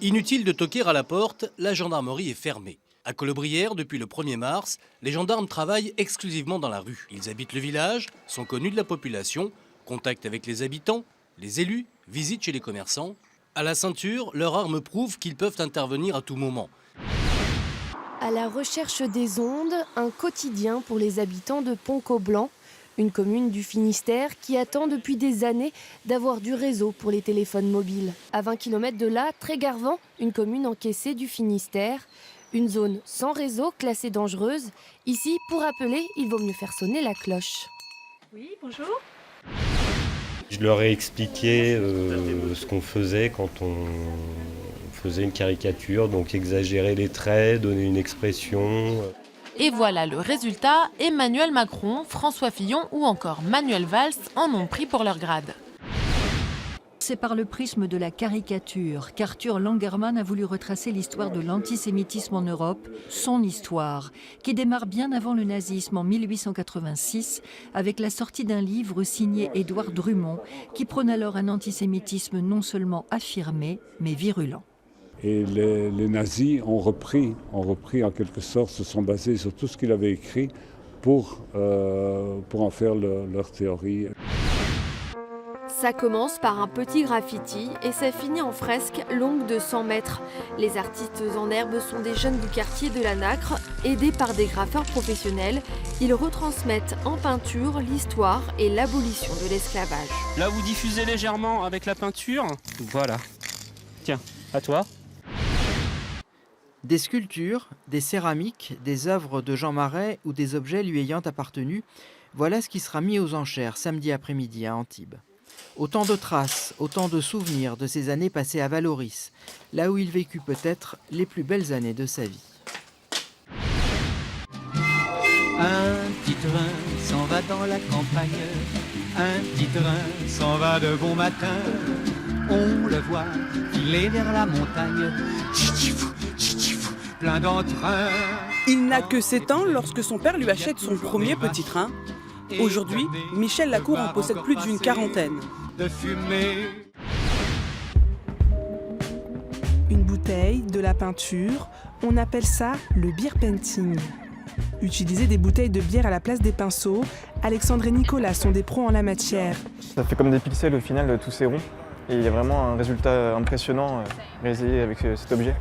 Inutile de toquer à la porte, la gendarmerie est fermée. À Colobrières, depuis le 1er mars, les gendarmes travaillent exclusivement dans la rue. Ils habitent le village, sont connus de la population, contactent avec les habitants, les élus, visitent chez les commerçants. À la ceinture, leurs armes prouvent qu'ils peuvent intervenir à tout moment. À la recherche des ondes, un quotidien pour les habitants de Pont-Coblan, une commune du Finistère qui attend depuis des années d'avoir du réseau pour les téléphones mobiles. À 20 km de là, Trégarvan, une commune encaissée du Finistère, une zone sans réseau classée dangereuse. Ici, pour appeler, il vaut mieux faire sonner la cloche. Oui, bonjour. Je leur ai expliqué ce qu'on faisait quand on faisait une caricature, donc exagérer les traits, donner une expression. Et voilà le résultat, Emmanuel Macron, François Fillon ou encore Manuel Valls en ont pris pour leur grade. C'est par le prisme de la caricature qu'Arthur Langermann a voulu retracer l'histoire de l'antisémitisme en Europe, son histoire, qui démarre bien avant le nazisme en 1886, avec la sortie d'un livre signé Édouard Drummond, qui prône alors un antisémitisme non seulement affirmé, mais virulent. Et les nazis ont repris en quelque sorte, se sont basés sur tout ce qu'il avait écrit pour en faire leur théorie. Ça commence par un petit graffiti et ça finit en fresque longue de 100 mètres. Les artistes en herbe sont des jeunes du quartier de la Nacre. Aidés par des graffeurs professionnels, ils retransmettent en peinture l'histoire et l'abolition de l'esclavage. Là, vous diffusez légèrement avec la peinture. Voilà. Tiens, à toi. Des sculptures, des céramiques, des œuvres de Jean Marais ou des objets lui ayant appartenu, voilà ce qui sera mis aux enchères samedi après-midi à Antibes. Autant de traces, autant de souvenirs de ces années passées à Valoris, là où il vécut peut-être les plus belles années de sa vie. Un petit train s'en va dans la campagne, un petit train s'en va de bon matin. On le voit filer vers la montagne, plein d'entrain. Il n'a que 7 ans lorsque son père lui achète son premier petit train. Aujourd'hui, Michel Lacour en possède plus d'une quarantaine. Une bouteille, de la peinture, on appelle ça le beer painting. Utiliser des bouteilles de bière à la place des pinceaux, Alexandre et Nicolas sont des pros en la matière. Ça fait comme des pixels au final, tous ces ronds. Et il y a vraiment un résultat impressionnant réalisé avec cet objet.